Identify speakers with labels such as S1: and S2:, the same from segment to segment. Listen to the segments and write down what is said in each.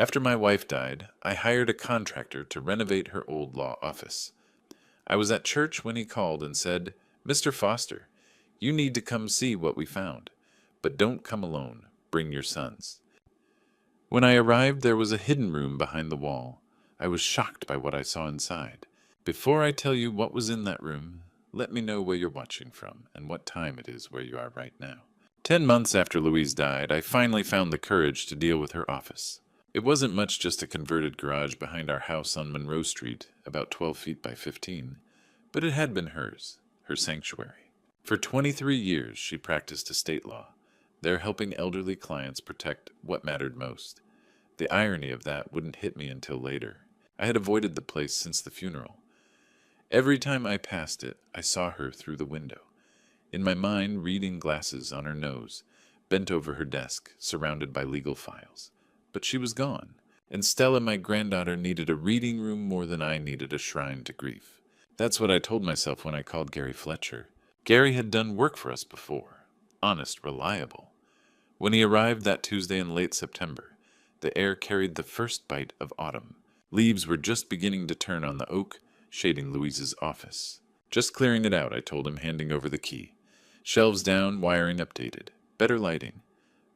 S1: After my wife died, I hired a contractor to renovate her old law office. I was at church when he called and said, "Mr. Foster, you need to come see what we found. But don't come alone. Bring your sons." When I arrived, there was a hidden room behind the wall. I was shocked by what I saw inside. Before I tell you what was in that room, let me know where you're watching from and what time it is where you are right now. 10 months after Louise died, I finally found the courage to deal with her office. It wasn't much, just a converted garage behind our house on Monroe Street, about 12 feet by 15, but it had been hers, her sanctuary. For 23 years, she practiced estate law, there helping elderly clients protect what mattered most. The irony of that wouldn't hit me until later. I had avoided the place since the funeral. Every time I passed it, I saw her through the window. In my mind, reading glasses on her nose, bent over her desk, surrounded by legal files. But she was gone, and Stella, my granddaughter, needed a reading room more than I needed a shrine to grief. That's what I told myself when I called Gary Fletcher. Gary had done work for us before. Honest, reliable. When he arrived that Tuesday in late September, the air carried the first bite of autumn. Leaves were just beginning to turn on the oak, shading Louise's office. "Just clearing it out," I told him, handing over the key. "Shelves down, wiring updated. Better lighting.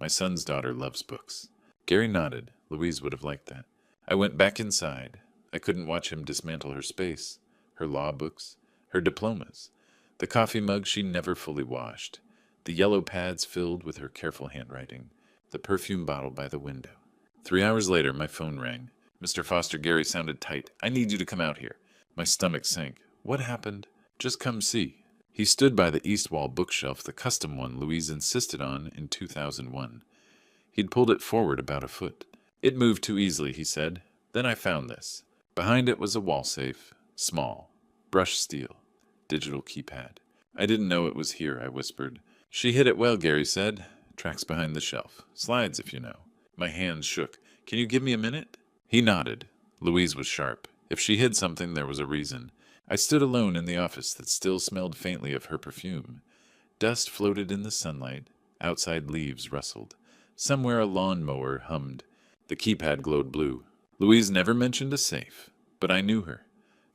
S1: My son's daughter loves books." Gary nodded. Louise would have liked that. I went back inside. I couldn't watch him dismantle her space, her law books, her diplomas, the coffee mug she never fully washed, the yellow pads filled with her careful handwriting, the perfume bottle by the window. 3 hours later, my phone rang. "Mr. Foster," Gary sounded tight. "I need you to come out here." My stomach sank. "What happened?" "Just come see." He stood by the east wall bookshelf, the custom one Louise insisted on in 2001. He'd pulled it forward about a foot. "It moved too easily," he said. "Then I found this." Behind it was a wall safe, small, brushed steel, digital keypad. "I didn't know it was here," I whispered. "She hid it well," Gary said. "Tracks behind the shelf. Slides, if you know." My hands shook. "Can you give me a minute?" He nodded. Louise was sharp. If she hid something, there was a reason. I stood alone in the office that still smelled faintly of her perfume. Dust floated in the sunlight. Outside leaves rustled. Somewhere a lawn-mower hummed. The keypad glowed blue. Louise never mentioned a safe, but I knew her.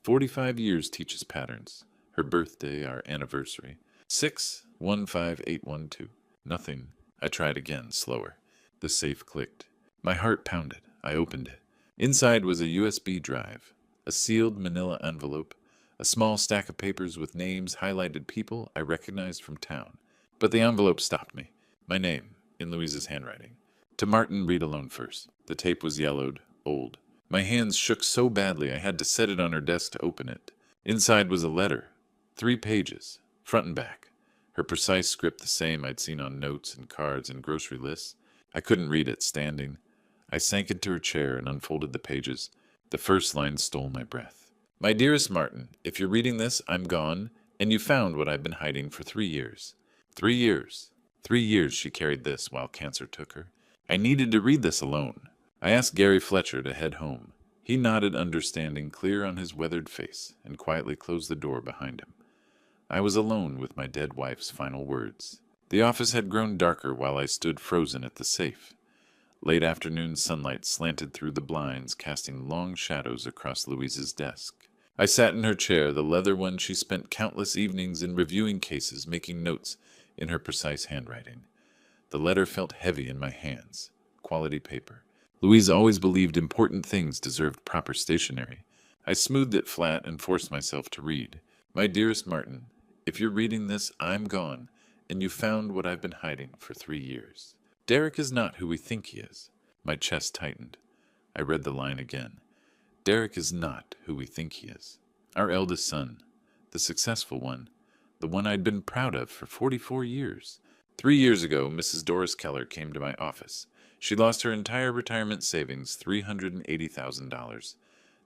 S1: 45 years teaches patterns. Her birthday, our anniversary. 615812. Nothing. I tried again, slower. The safe clicked. My heart pounded. I opened it. Inside was a USB drive, a sealed manila envelope, a small stack of papers with names, highlighted people I recognized from town. But the envelope stopped me. My name, in Louise's handwriting. "To Martin, read alone first." The tape was yellowed, old. My hands shook so badly I had to set it on her desk to open it. Inside was a letter. 3 pages, front and back. Her precise script the same I'd seen on notes and cards and grocery lists. I couldn't read it standing. I sank into her chair and unfolded the pages. The first line stole my breath. "My dearest Martin, if you're reading this, I'm gone, and you found what I've been hiding for 3 years. 3 years. 3 years she carried this while cancer took her. I needed to read this alone." I asked Gary Fletcher to head home. He nodded, understanding clear on his weathered face, and quietly closed the door behind him. I was alone with my dead wife's final words. The office had grown darker while I stood frozen at the safe. Late afternoon sunlight slanted through the blinds, casting long shadows across Louise's desk. I sat in her chair, the leather one she spent countless evenings in reviewing cases, making notes in her precise handwriting. The letter felt heavy in my hands. Quality paper. Louise always believed important things deserved proper stationery. I smoothed it flat and forced myself to read. "My dearest Martin, if you're reading this, I'm gone, and you found what I've been hiding for 3 years. Derek is not who we think he is." My chest tightened. I read the line again. "Derek is not who we think he is. Our eldest son, the successful one, the one I'd been proud of for 44 years. 3 years ago, Mrs. Doris Keller came to my office. She lost her entire retirement savings, $380,000.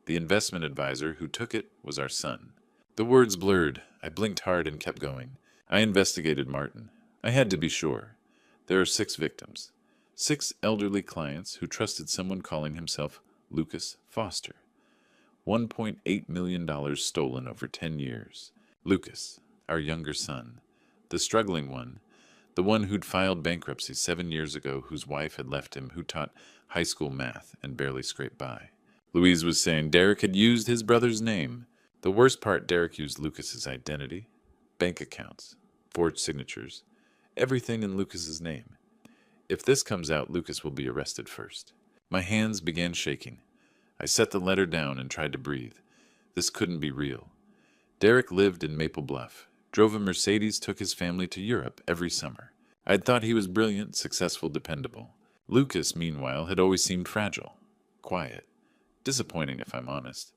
S1: The investment advisor who took it was our son." The words blurred. I blinked hard and kept going. "I investigated Martin. I had to be sure. There are 6 victims. 6 elderly clients who trusted someone calling himself Lucas Foster. $1.8 million stolen over 10 years. Lucas, our younger son, the struggling one, The one who'd filed bankruptcy 7 years ago, whose wife had left him, who taught high school math and barely scraped by. Louise was saying Derek had used his brother's name. The worst part, Derek used Lucas's identity, bank accounts, forged signatures, everything in Lucas's name. If this comes out, Lucas will be arrested first. My hands began shaking. I set the letter down and tried to breathe. This couldn't be real. Derek lived in Maple Bluff, drove a Mercedes, took his family to Europe every summer. I'd thought he was brilliant, successful, dependable. Lucas, meanwhile, had always seemed fragile, quiet, disappointing if I'm honest.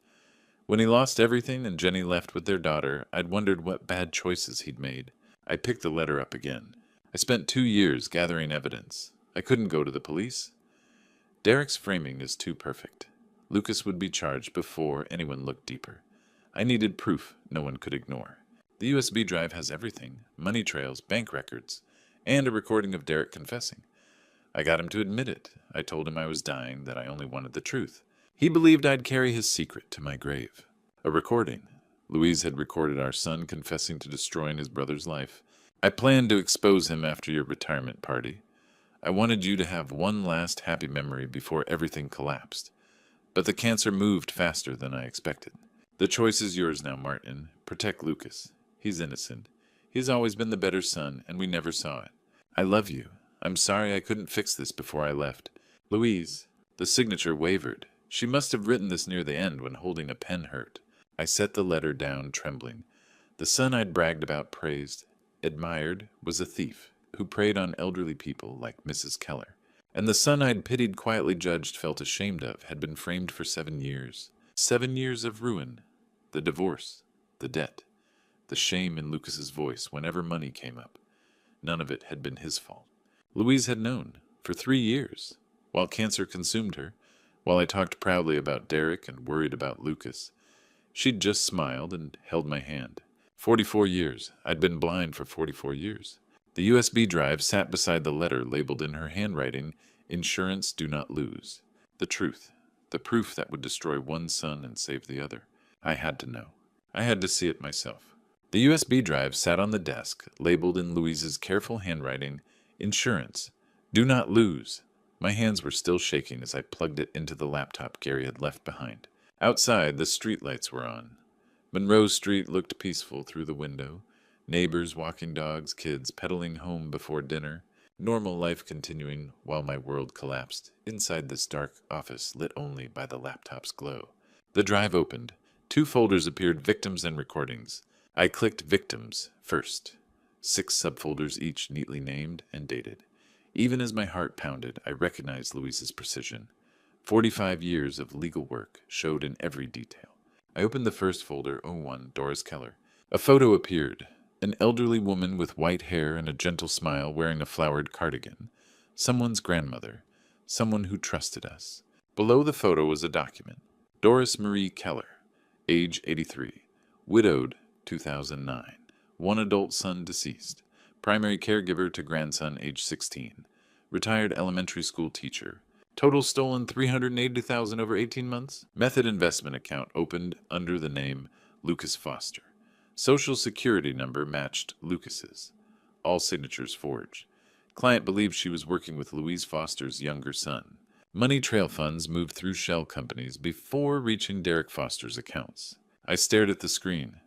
S1: When he lost everything and Jenny left with their daughter, I'd wondered what bad choices he'd made. I picked the letter up again. I spent 2 years gathering evidence. I couldn't go to the police. Derek's framing is too perfect. Lucas would be charged before anyone looked deeper. I needed proof no one could ignore. The USB drive has everything: money trails, bank records, and a recording of Derek confessing. I got him to admit it. I told him I was dying, that I only wanted the truth. He believed I'd carry his secret to my grave. A recording. Louise had recorded our son confessing to destroying his brother's life. I planned to expose him after your retirement party. I wanted you to have one last happy memory before everything collapsed. But the cancer moved faster than I expected. The choice is yours now, Martin. Protect Lucas. He's innocent. He's always been the better son, and we never saw it. I love you. I'm sorry I couldn't fix this before I left. Louise. The signature wavered. She must have written this near the end when holding a pen hurt. I set the letter down, trembling. The son I'd bragged about, praised, admired, was a thief who preyed on elderly people like Mrs. Keller. And the son I'd pitied, quietly judged, felt ashamed of, had been framed for 7 years. 7 years of ruin. The divorce. The debt. The shame in Lucas's voice whenever money came up. None of it had been his fault. Louise had known, for 3 years, while cancer consumed her, while I talked proudly about Derek and worried about Lucas. She'd just smiled and held my hand. 44 years. I'd been blind for 44 years. The USB drive sat beside the letter labeled in her handwriting, "Insurance do not lose." The truth. The proof that would destroy one son and save the other. I had to know. I had to see it myself. The USB drive sat on the desk, labeled in Louise's careful handwriting, "Insurance. Do not lose." My hands were still shaking as I plugged it into the laptop Gary had left behind. Outside, the streetlights were on. Monroe Street looked peaceful through the window. Neighbors, walking dogs, kids pedaling home before dinner. Normal life continuing while my world collapsed, inside this dark office lit only by the laptop's glow. The drive opened. 2 folders appeared, victims and recordings. I clicked victims first. 6 subfolders, each neatly named and dated. Even as my heart pounded, I recognized Louise's precision. 45 years of legal work showed in every detail. I opened the first folder, 01, Doris Keller. A photo appeared. An elderly woman with white hair and a gentle smile, wearing a flowered cardigan. Someone's grandmother. Someone who trusted us. Below the photo was a document. Doris Marie Keller, age 83. Widowed, 2009. 1 adult son deceased. Primary caregiver to grandson, age 16. Retired elementary school teacher. Total stolen $380,000 over 18 months. Method investment account opened under the name Lucas Foster. Social security number matched Lucas's. All signatures forged. Client believed she was working with Louise Foster's younger son. Money trail funds moved through shell companies before reaching Derek Foster's accounts. I stared at the screen.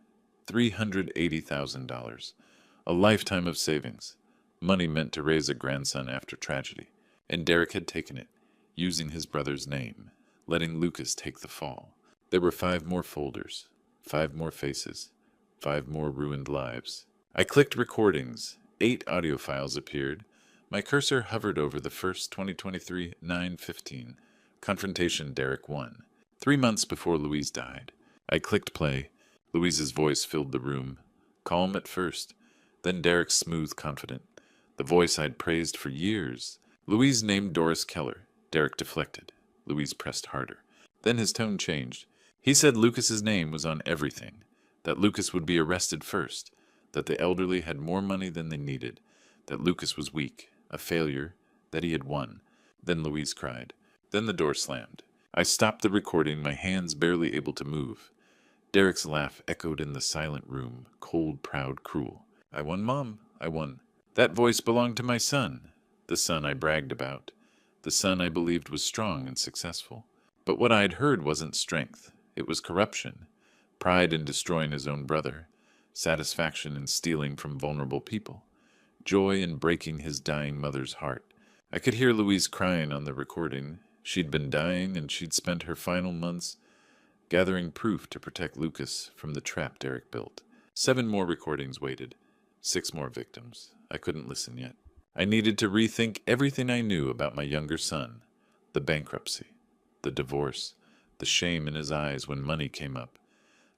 S1: $380,000. A lifetime of savings. Money meant to raise a grandson after tragedy. And Derek had taken it, using his brother's name, letting Lucas take the fall. There were 5 more folders, 5 more faces, 5 more ruined lives. I clicked recordings. 8 audio files appeared. My cursor hovered over the first, 2023, 9/15. Confrontation, Derek 1. 3 months before Louise died. I clicked play. Louise's voice filled the room. Calm at first, then Derek's smooth, confident. The voice I'd praised for years. Louise named Doris Keller. Derek deflected. Louise pressed harder. Then his tone changed. He said Lucas's name was on everything. That Lucas would be arrested first, that the elderly had more money than they needed, that Lucas was weak, a failure, that he had won. Then Louise cried. Then the door slammed. I stopped the recording, my hands barely able to move. Derek's laugh echoed in the silent room, cold, proud, cruel. I won, Mom. I won. That voice belonged to my son, the son I bragged about, the son I believed was strong and successful. But what I'd heard wasn't strength, it was corruption, pride in destroying his own brother, satisfaction in stealing from vulnerable people, joy in breaking his dying mother's heart. I could hear Louise crying on the recording. She'd been dying, and she'd spent her final months gathering proof to protect Lucas from the trap Derek built. 7 more recordings waited. 6 more victims. I couldn't listen yet. I needed to rethink everything I knew about my younger son. The bankruptcy, the divorce, the shame in his eyes when money came up,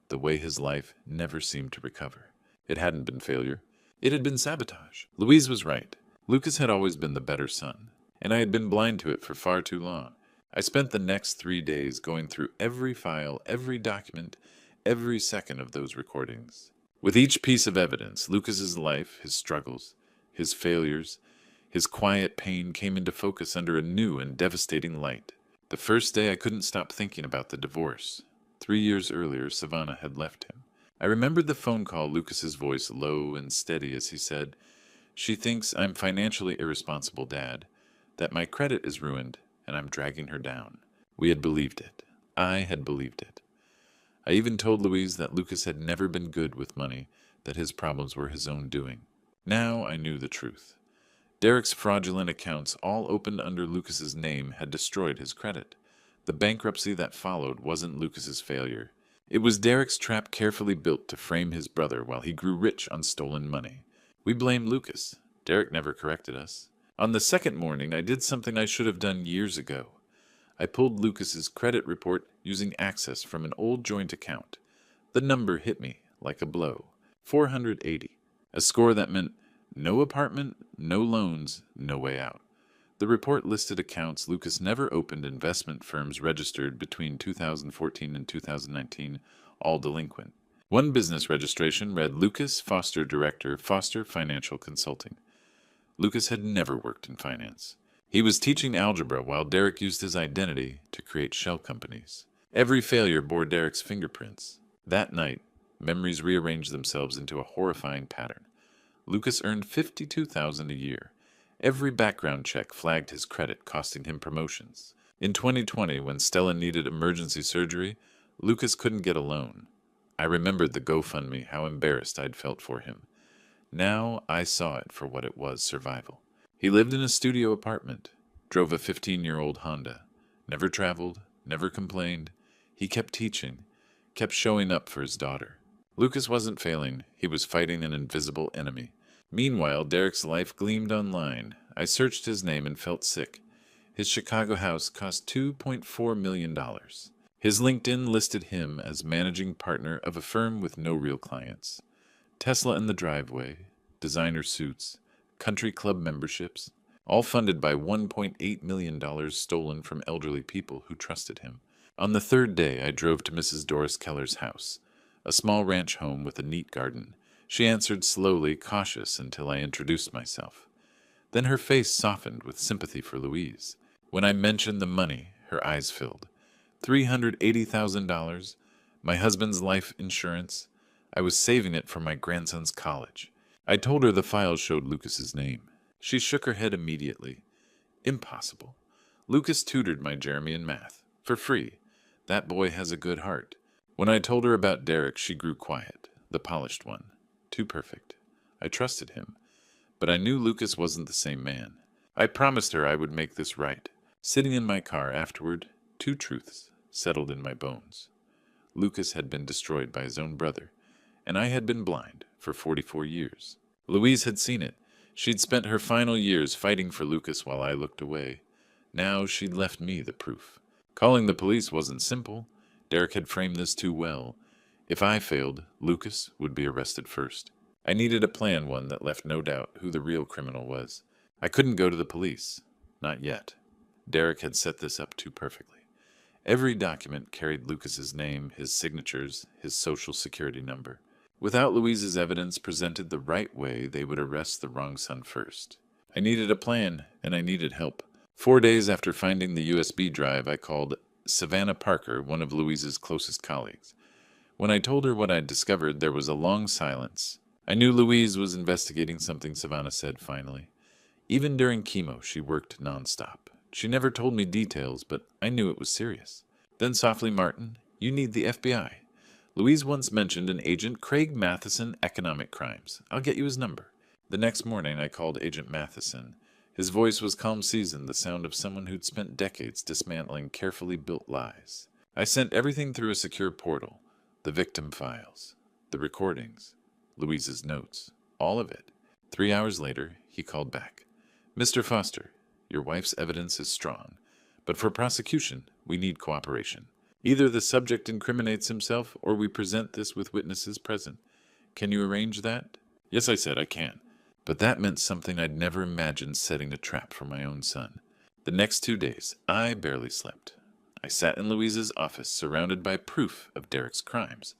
S1: the way his life never seemed to recover. It hadn't been failure. It had been sabotage. Louise was right. Lucas had always been the better son, and I had been blind to it for far too long. I spent the next 3 days going through every file, every document, every second of those recordings. With each piece of evidence, Lucas's life, his struggles, his failures, his quiet pain came into focus under a new and devastating light. The first day I couldn't stop thinking about the divorce. 3 years earlier, Savannah had left him. I remembered the phone call, Lucas's voice low and steady as he said, "She thinks I'm financially irresponsible, Dad, that my credit is ruined, and I'm dragging her down." We had believed it. I had believed it. I even told Louise that Lucas had never been good with money, that his problems were his own doing. Now I knew the truth. Derek's fraudulent accounts, all opened under Lucas's name, had destroyed his credit. The bankruptcy that followed wasn't Lucas's failure. It was Derek's trap carefully built to frame his brother while he grew rich on stolen money. We blamed Lucas. Derek never corrected us. On the second morning, I did something I should have done years ago. I pulled Lucas's credit report using access from an old joint account. The number hit me like a blow. 480. A score that meant no apartment, no loans, no way out. The report listed accounts Lucas never opened, investment firms registered between 2014 and 2019, all delinquent. One business registration read Lucas Foster Director, Foster Financial Consulting. Lucas had never worked in finance. He was teaching algebra while Derek used his identity to create shell companies. Every failure bore Derek's fingerprints. That night, memories rearranged themselves into a horrifying pattern. Lucas earned $52,000 a year. Every background check flagged his credit, costing him promotions. In 2020, when Stella needed emergency surgery, Lucas couldn't get a loan. I remembered the GoFundMe, how embarrassed I'd felt for him. Now I saw it for what it was, survival. He lived in a studio apartment, drove a 15-year-old Honda, never traveled, never complained. He kept teaching, kept showing up for his daughter. Lucas wasn't failing, he was fighting an invisible enemy. Meanwhile, Derek's life gleamed online. I searched his name and felt sick. His Chicago house cost $2.4 million. His LinkedIn listed him as managing partner of a firm with no real clients. Tesla in the driveway, designer suits, country club memberships, all funded by $1.8 million stolen from elderly people who trusted him. On the third day, I drove to Mrs. Doris Keller's house, a small ranch home with a neat garden. She answered slowly, cautious, until I introduced myself. Then her face softened with sympathy for Louise. When I mentioned the money, her eyes filled. $380,000, my husband's life insurance. I was saving it for my grandson's college. I told her the file showed Lucas's name. She shook her head immediately. Impossible. Lucas tutored my Jeremy in math, for free. That boy has a good heart. When I told her about Derek, she grew quiet, the polished one. Too perfect. I trusted him, but I knew Lucas wasn't the same man. I promised her I would make this right. Sitting in my car afterward, 2 truths settled in my bones. Lucas had been destroyed by his own brother, and I had been blind for 44 years. Louise had seen it. She'd spent her final years fighting for Lucas while I looked away. Now she'd left me the proof. Calling the police wasn't simple. Derek had framed this too well. If I failed, Lucas would be arrested first. I needed a plan, one that left no doubt who the real criminal was. I couldn't go to the police. Not yet. Derek had set this up too perfectly. Every document carried Lucas's name, his signatures, his social security number. Without Louise's evidence presented the right way, they would arrest the wrong son first. I needed a plan, and I needed help. 4 days after finding the USB drive, I called Savannah Parker, one of Louise's closest colleagues. When I told her what I'd discovered, there was a long silence. I knew Louise was investigating something, Savannah said finally. Even during chemo, she worked nonstop. She never told me details, but I knew it was serious. Then softly, Martin, you need the FBI. Louise once mentioned an agent, Craig Matheson, economic crimes. I'll get you his number. The next morning, I called Agent Matheson. His voice was calm seasoned, the sound of someone who'd spent decades dismantling carefully built lies. I sent everything through a secure portal. The victim files, the recordings, Louise's notes, all of it. 3 hours later, he called back. Mr. Foster, your wife's evidence is strong, but for prosecution, we need cooperation. Either the subject incriminates himself, or we present this with witnesses present. Can you arrange that? Yes, I said, I can. But that meant something I'd never imagined, setting a trap for my own son. The next 2 days, I barely slept. I sat in Louise's office, surrounded by proof of Derek's crimes,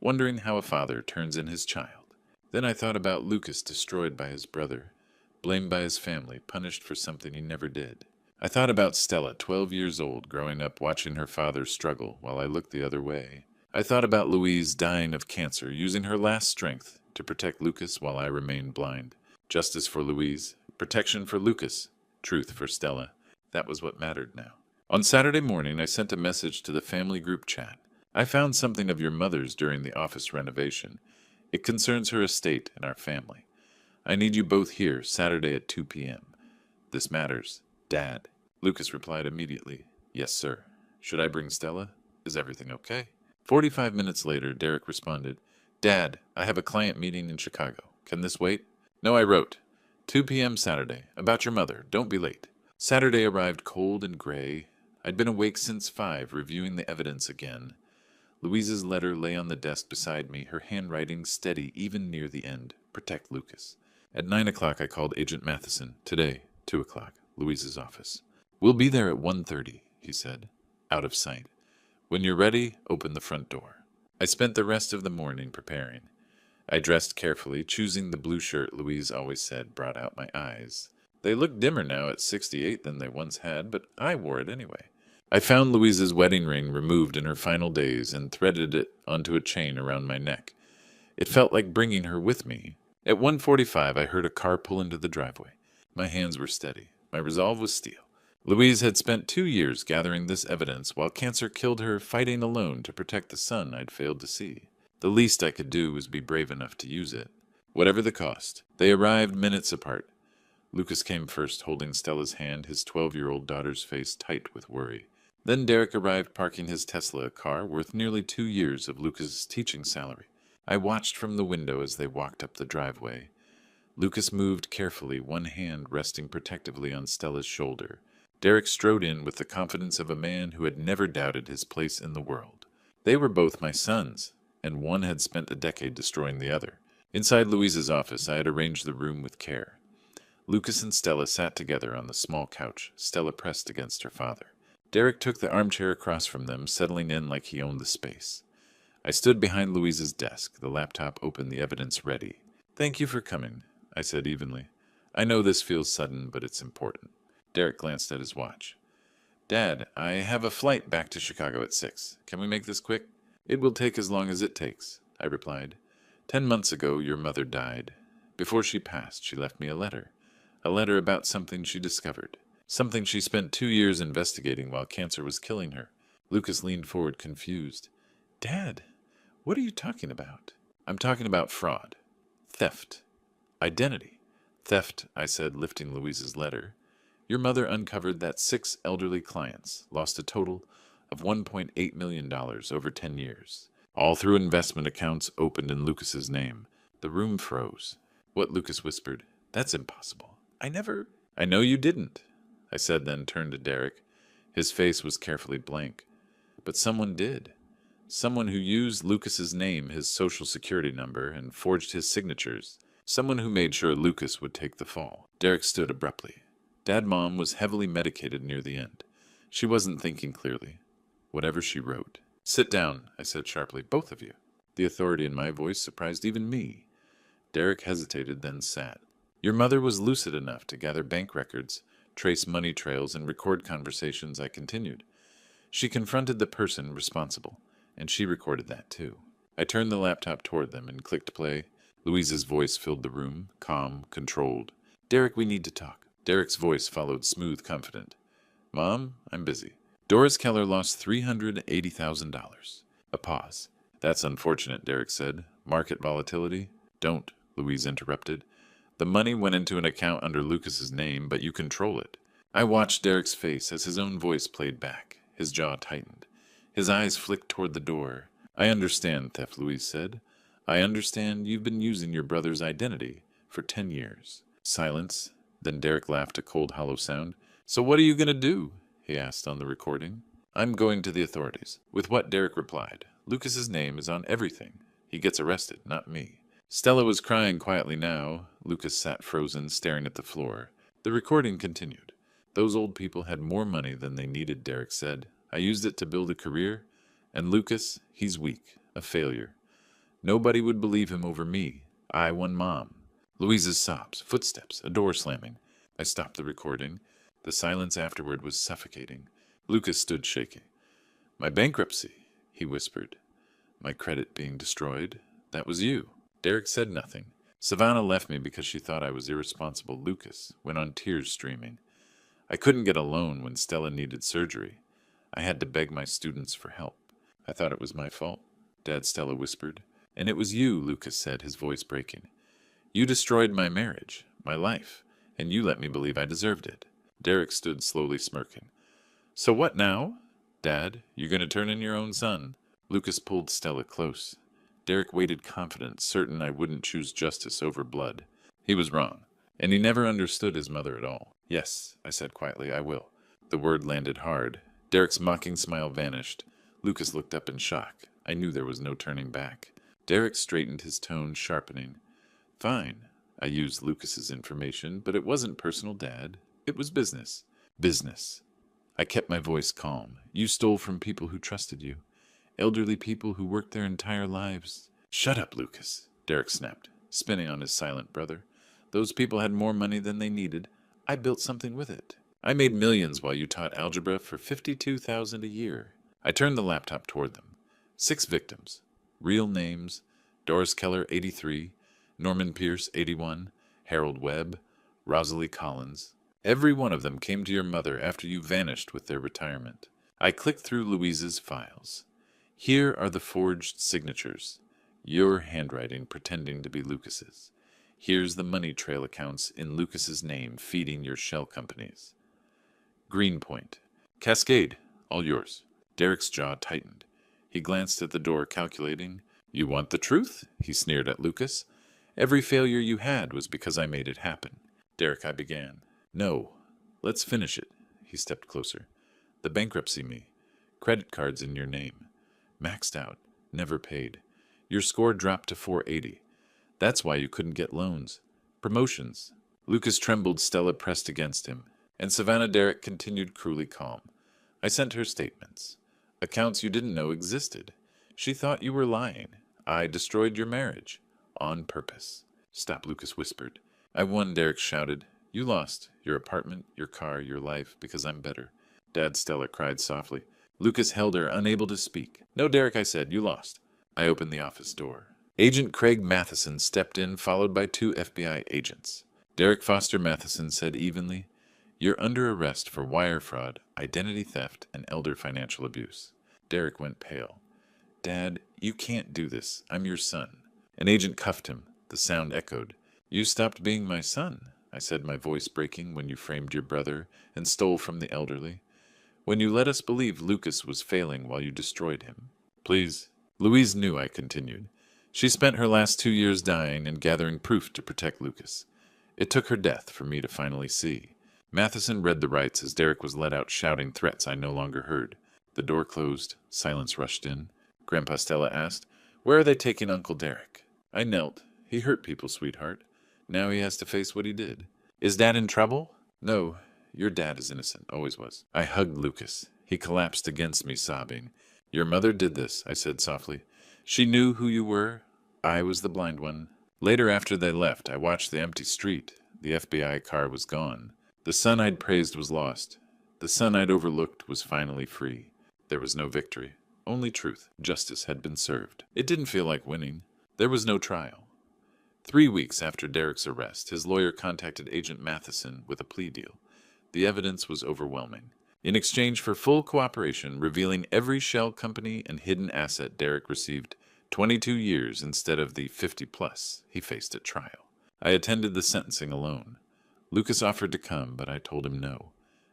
S1: wondering how a father turns in his child. Then I thought about Lucas, destroyed by his brother, blamed by his family, punished for something he never did. I thought about Stella, 12 years old, growing up watching her father struggle while I looked the other way. I thought about Louise dying of cancer, using her last strength to protect Lucas while I remained blind. Justice for Louise, protection for Lucas, truth for Stella. That was what mattered now. On Saturday morning, I sent a message to the family group chat. I found something of your mother's during the office renovation. It concerns her estate and our family. I need you both here Saturday at 2 p.m. This matters. Dad. Lucas replied immediately, Yes, sir. Should I bring Stella? Is everything okay? 45 minutes later, Derek responded, Dad, I have a client meeting in Chicago. Can this wait? No, I wrote. 2 p.m. Saturday. About your mother. Don't be late. Saturday arrived cold and gray. I'd been awake since 5, reviewing the evidence again. Louise's letter lay on the desk beside me, her handwriting steady even near the end. Protect Lucas. At 9 o'clock, I called Agent Matheson. Today, 2 o'clock, Louise's office. We'll be there at 1:30, he said. Out of sight. When you're ready, open the front door. I spent the rest of the morning preparing. I dressed carefully, choosing the blue shirt Louise always said brought out my eyes. They looked dimmer now at 68 than they once had, but I wore it anyway. I found Louise's wedding ring removed in her final days and threaded it onto a chain around my neck. It felt like bringing her with me. At 1:45, I heard a car pull into the driveway. My hands were steady. My resolve was steel. Louise had spent 2 years gathering this evidence while cancer killed her, fighting alone to protect the son I'd failed to see. The least I could do was be brave enough to use it, whatever the cost. They arrived minutes apart. Lucas came first, holding Stella's hand, his 12-year-old daughter's face tight with worry. Then Derek arrived, parking his Tesla, a car worth nearly 2 years of Lucas's teaching salary. I watched from the window as they walked up the driveway. Lucas moved carefully, one hand resting protectively on Stella's shoulder. Derek strode in with the confidence of a man who had never doubted his place in the world. They were both my sons, and one had spent a decade destroying the other. Inside Louise's office, I had arranged the room with care. Lucas and Stella sat together on the small couch, Stella pressed against her father. Derek took the armchair across from them, settling in like he owned the space. I stood behind Louise's desk, the laptop open, the evidence ready. Thank you for coming, I said evenly. I know this feels sudden, but it's important. Derek glanced at his watch. Dad, I have a flight back to Chicago at 6. Can we make this quick? It will take as long as it takes, I replied. 10 months ago, your mother died. Before she passed, she left me a letter about something she discovered, something she spent 2 years investigating while cancer was killing her. Lucas leaned forward, confused. Dad, what are you talking about? I'm talking about fraud, theft, identity. Theft, I said, lifting Louise's letter. Your mother uncovered that 6 elderly clients lost a total of $1.8 million over 10 years, all through investment accounts opened in Lucas's name. The room froze. What? Lucas whispered. That's impossible. I know you didn't, I said, then turned to Derek. His face was carefully blank. But someone did. Someone who used Lucas's name, his social security number, and forged his signatures. Someone who made sure Lucas would take the fall. Derek stood abruptly. Dad-Mom was heavily medicated near the end. She wasn't thinking clearly. Whatever she wrote. Sit down, I said sharply, both of you. The authority in my voice surprised even me. Derek hesitated, then sat. Your mother was lucid enough to gather bank records, trace money trails, and record conversations. I continued. She confronted the person responsible, and she recorded that too. I turned the laptop toward them and clicked play. Louise's voice filled the room, calm, controlled. "Derek, we need to talk." Derek's voice followed, smooth, confident. "Mom, I'm busy." Doris Keller lost $380,000. A pause. "That's unfortunate," Derek said. "Market volatility?" "Don't," Louise interrupted. "The money went into an account under Lucas's name, but you control it." I watched Derek's face as his own voice played back. His jaw tightened. His eyes flicked toward the door. "I understand theft," Louise said. "I understand you've been using your brother's identity for 10 years. Silence. Then Derek laughed, a cold, hollow sound. "So what are you going to do?" he asked on the recording. "I'm going to the authorities." With what, Derek replied. "Lucas's name is on everything. He gets arrested, not me." Stella was crying quietly now. Lucas sat frozen, staring at the floor. The recording continued. "Those old people had more money than they needed," Derek said. "I used it to build a career. And Lucas, he's weak, a failure. Nobody would believe him over me. I won Mom." Louise's sobs, footsteps, a door slamming. I stopped the recording. The silence afterward was suffocating. Lucas stood shaking. "My bankruptcy," he whispered. "My credit being destroyed. That was you." Derek said nothing. "Savannah left me because she thought I was irresponsible." Lucas went on, tears streaming. "I couldn't get a loan when Stella needed surgery. I had to beg my students for help. I thought it was my fault," Dad Stella whispered. "And it was you," Lucas said, his voice breaking. "You destroyed my marriage, my life, and you let me believe I deserved it." Derek stood slowly smirking. "So what now? Dad, you're going to turn in your own son." Lucas pulled Stella close. Derek waited confident, certain I wouldn't choose justice over blood. He was wrong, and he never understood his mother at all. "Yes," I said quietly, "I will." The word landed hard. Derek's mocking smile vanished. Lucas looked up in shock. I knew there was no turning back. Derek straightened, his tone sharpening. "Fine. I used Lucas's information, but it wasn't personal, Dad. It was business." "Business." I kept my voice calm. "You stole from people who trusted you. Elderly people who worked their entire lives." "Shut up, Lucas," Derek snapped, spinning on his silent brother. "Those people had more money than they needed. I built something with it. I made millions while you taught algebra for $52,000 a year." I turned the laptop toward them. 6 victims. Real names: Doris Keller, 83, Norman Pierce, 81, Harold Webb, Rosalie Collins. Every one of them came to your mother after you vanished with their retirement. I clicked through Louise's files. Here are the forged signatures. Your handwriting pretending to be Lucas's. Here's the money trail accounts in Lucas's name feeding your shell companies. Greenpoint. Cascade. All yours. Derek's jaw tightened. He glanced at the door, calculating. "You want the truth?" he sneered at Lucas. "Every failure you had was because I made it happen." "Derek," I began. "No. Let's finish it." He stepped closer. "The bankruptcy me. Credit cards in your name. Maxed out. Never paid. Your score dropped to 480. That's why you couldn't get loans. Promotions." Lucas trembled, Stella pressed against him, and Savannah Derek continued cruelly calm. "I sent her statements. Accounts you didn't know existed. She thought you were lying. I destroyed your marriage. On purpose." "Stop," Lucas whispered. "I won," Derek shouted. "You lost. Your apartment, your car, your life, because I'm better." Dad Stella cried softly. Lucas held her, unable to speak. "No, Derek," I said. "You lost." I opened the office door. Agent Craig Matheson stepped in, followed by 2 FBI agents. Derek Foster Matheson said evenly, "You're under arrest for wire fraud, identity theft, and elder financial abuse." Derek went pale. "Dad, you can't do this. I'm your son." An agent cuffed him. The sound echoed. "You stopped being my son," I said, my voice breaking, "when you framed your brother and stole from the elderly. When you let us believe Lucas was failing while you destroyed him." "Please." Louise knew, I continued. She spent her last 2 years dying and gathering proof to protect Lucas. It took her death for me to finally see. Matheson read the rights as Derek was let out, shouting threats I no longer heard. The door closed. Silence rushed in. Grandpa Stella asked, "Where are they taking Uncle Derek?" I knelt. "He hurt people, sweetheart. Now he has to face what he did." "Is Dad in trouble?" "No. Your dad is innocent. Always was." I hugged Lucas. He collapsed against me, sobbing. "Your mother did this," I said softly. "She knew who you were. I was the blind one." Later, after they left, I watched the empty street. The FBI car was gone. The son I'd praised was lost. The son I'd overlooked was finally free. There was no victory. Only truth. Justice had been served. It didn't feel like winning. There was no trial. 3 weeks after Derek's arrest, his lawyer contacted Agent Matheson with a plea deal. The evidence was overwhelming. In exchange for full cooperation, revealing every shell company and hidden asset, Derek received 22 years instead of the 50-plus he faced at trial. I attended the sentencing alone. Lucas offered to come, but I told him no.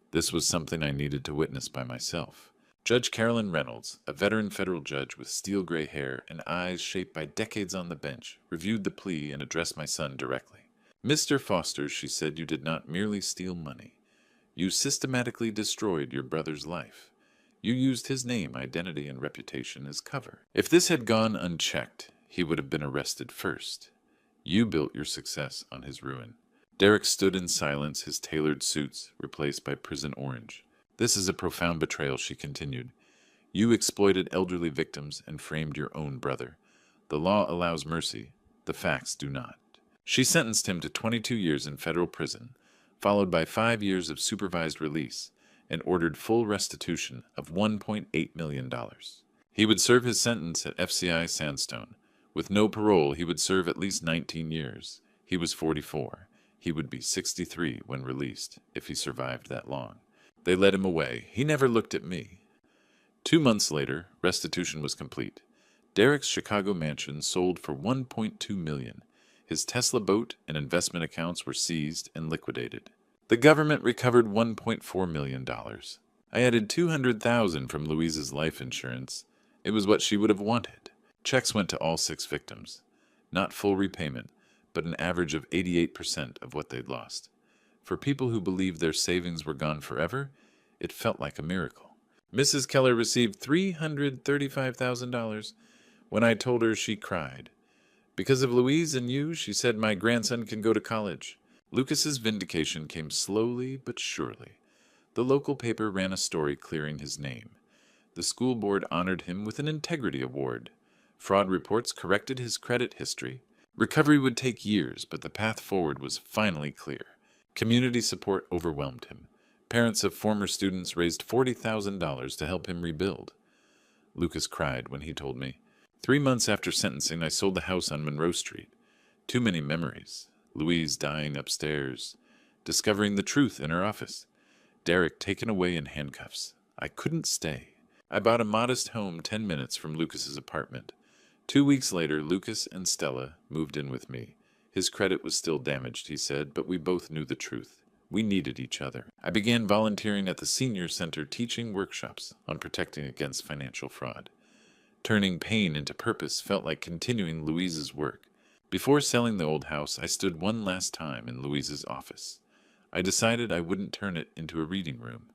S1: This was something I needed to witness by myself. Judge Carolyn Reynolds, a veteran federal judge with steel gray hair and eyes shaped by decades on the bench, reviewed the plea and addressed my son directly. "Mr. Foster," she said, "you did not merely steal money. You systematically destroyed your brother's life. You used his name, identity, and reputation as cover. If this had gone unchecked, he would have been arrested first. You built your success on his ruin." Derek stood in silence, his tailored suits replaced by prison orange. "This is a profound betrayal," she continued. "You exploited elderly victims and framed your own brother. The law allows mercy. The facts do not." She sentenced him to 22 years in federal prison, followed by 5 years of supervised release, and ordered full restitution of $1.8 million. He would serve his sentence at FCI Sandstone. With no parole, he would serve at least 19 years. He was 44. He would be 63 when released, if he survived that long. They led him away. He never looked at me. 2 months later, restitution was complete. Derek's Chicago mansion sold for $1.2 million. His Tesla boat and investment accounts were seized and liquidated. The government recovered $1.4 million. I added $200,000 from Louise's life insurance. It was what she would have wanted. Checks went to all 6 victims. Not full repayment, but an average of 88% of what they'd lost. For people who believed their savings were gone forever, it felt like a miracle. Mrs. Keller received $335,000. When I told her, she cried. "Because of Louise and you," she said, "my grandson can go to college." Lucas's vindication came slowly but surely. The local paper ran a story clearing his name. The school board honored him with an integrity award. Fraud reports corrected his credit history. Recovery would take years, but the path forward was finally clear. Community support overwhelmed him. Parents of former students raised $40,000 to help him rebuild. Lucas cried when he told me, "3 months after sentencing, I sold the house on Monroe Street. Too many memories. Louise dying upstairs. Discovering the truth in her office. Derek taken away in handcuffs. I couldn't stay. I bought a modest home 10 minutes from Lucas's apartment. 2 weeks later, Lucas and Stella moved in with me. His credit was still damaged, he said, but we both knew the truth. We needed each other. I began volunteering at the Senior Center teaching workshops on protecting against financial fraud. Turning pain into purpose felt like continuing Louise's work. Before selling the old house, I stood one last time in Louise's office. I decided I wouldn't turn it into a reading room.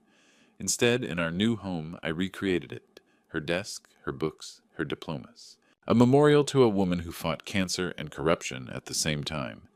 S1: Instead, in our new home, I recreated it. Her desk, her books, her diplomas. A memorial to a woman who fought cancer and corruption at the same time,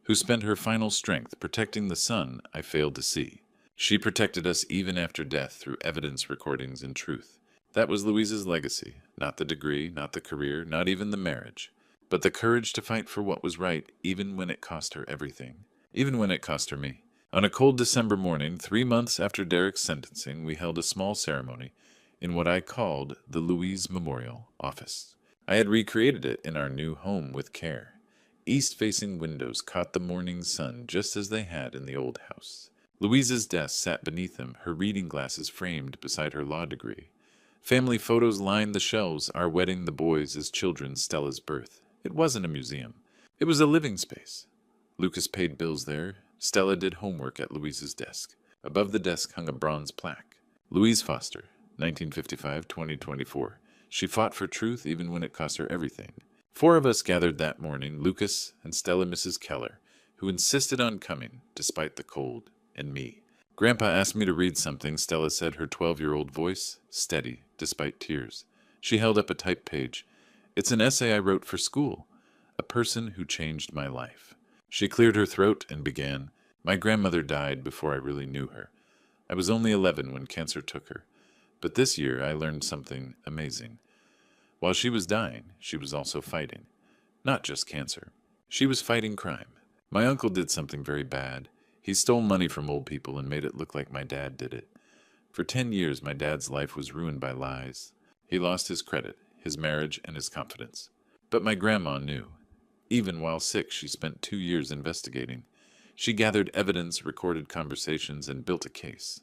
S1: who spent her final strength protecting the son I failed to see. She protected us even after death through evidence recordings and truth. That was Louise's legacy, not the degree, not the career, not even the marriage, but the courage to fight for what was right even when it cost her everything, even when it cost her me. On a cold December morning, 3 months after Derek's sentencing, we held a small ceremony in what I called the Louise Memorial Office. I had recreated it in our new home with care. East-facing windows caught the morning sun just as they had in the old house. Louise's desk sat beneath them, her reading glasses framed beside her law degree. Family photos lined the shelves, our wedding, the boys as children, Stella's birth. It wasn't a museum. It was a living space. Lucas paid bills there. Stella did homework at Louise's desk. Above the desk hung a bronze plaque. Louise Foster, 1955-2024. She fought for truth even when it cost her everything. 4 of us gathered that morning, Lucas and Stella Mrs. Keller, who insisted on coming despite the cold, and me. Grandpa asked me to read something, Stella said, her 12-year-old voice steady despite tears. She held up a typed page. "It's an essay I wrote for school. A person who changed my life." She cleared her throat and began, "My grandmother died before I really knew her. I was only 11 when cancer took her. But this year I learned something amazing. While she was dying, she was also fighting. Not just cancer. She was fighting crime. My uncle did something very bad. He stole money from old people and made it look like my dad did it. For 10 years, my dad's life was ruined by lies. He lost his credit, his marriage, and his confidence. But my grandma knew. Even while sick, she spent 2 years investigating. She gathered evidence, recorded conversations, and built a case.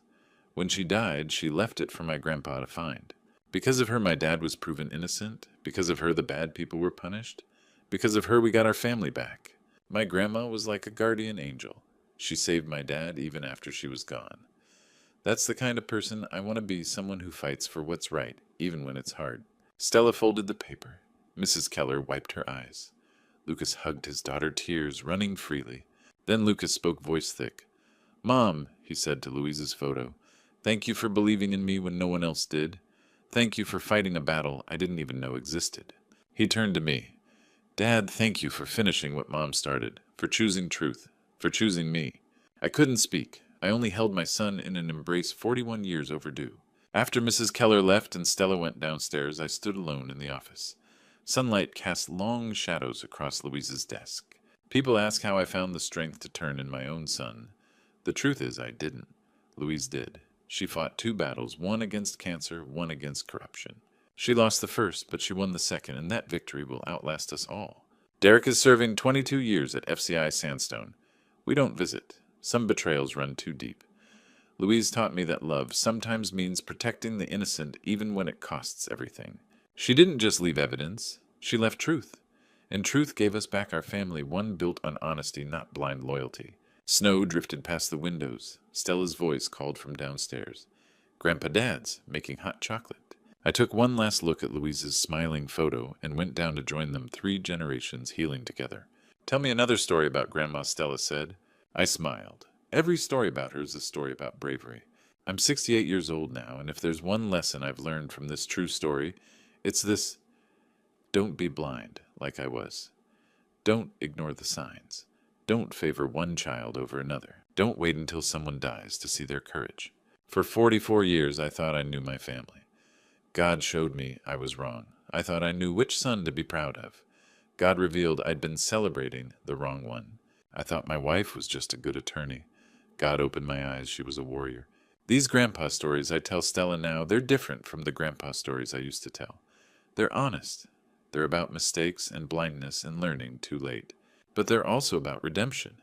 S1: When she died, she left it for my grandpa to find. Because of her, my dad was proven innocent. Because of her, the bad people were punished. Because of her, we got our family back. My grandma was like a guardian angel. She saved my dad even after she was gone. That's the kind of person I want to be, someone who fights for what's right, even when it's hard. Stella folded the paper. Mrs. Keller wiped her eyes. Lucas hugged his daughter, tears running freely. Then Lucas spoke voice thick. "Mom," he said to Louise's photo, "thank you for believing in me when no one else did. Thank you for fighting a battle I didn't even know existed." He turned to me. "Dad, thank you for finishing what Mom started, for choosing truth, for choosing me." I couldn't speak. I only held my son in an embrace 41 years overdue. After Mrs. Keller left and Stella went downstairs, I stood alone in the office. Sunlight cast long shadows across Louise's desk. People ask how I found the strength to turn in my own son. The truth is, I didn't. Louise did. She fought 2 battles, one against cancer, one against corruption. She lost the first, but she won the second, and that victory will outlast us all. Derek is serving 22 years at FCI Sandstone. We don't visit. Some betrayals run too deep. Louise taught me that love sometimes means protecting the innocent even when it costs everything. She didn't just leave evidence, she left truth. And truth gave us back our family, one built on honesty, not blind loyalty. Snow drifted past the windows. Stella's voice called from downstairs. "Grandpa Dad's making hot chocolate." I took one last look at Louise's smiling photo and went down to join them, 3 generations healing together. "Tell me another story about Grandma," Stella said. I smiled. Every story about her is a story about bravery. I'm 68 years old now, and if there's one lesson I've learned from this true story, it's this: don't be blind, like I was. Don't ignore the signs. Don't favor one child over another. Don't wait until someone dies to see their courage. For 44 years, I thought I knew my family. God showed me I was wrong. I thought I knew which son to be proud of. God revealed I'd been celebrating the wrong one. I thought my wife was just a good attorney. God opened my eyes. She was a warrior. These grandpa stories I tell Stella now, they're different from the grandpa stories I used to tell. They're honest. They're about mistakes and blindness and learning too late. But they're also about redemption,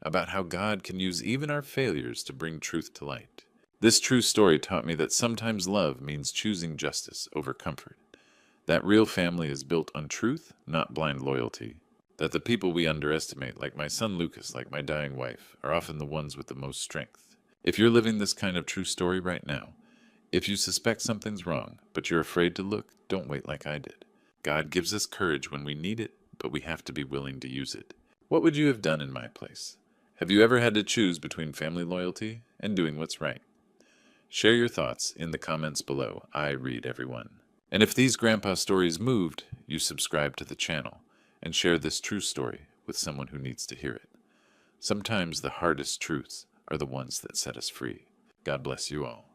S1: about how God can use even our failures to bring truth to light. This true story taught me that sometimes love means choosing justice over comfort, that real family is built on truth, not blind loyalty, that the people we underestimate, like my son Lucas, like my dying wife, are often the ones with the most strength. If you're living this kind of true story right now, if you suspect something's wrong, but you're afraid to look, don't wait like I did. God gives us courage when we need it, but we have to be willing to use it. What would you have done in my place? Have you ever had to choose between family loyalty and doing what's right? Share your thoughts in the comments below. I read everyone. And if these grandpa stories moved, you subscribe to the channel and share this true story with someone who needs to hear it. Sometimes the hardest truths are the ones that set us free. God bless you all.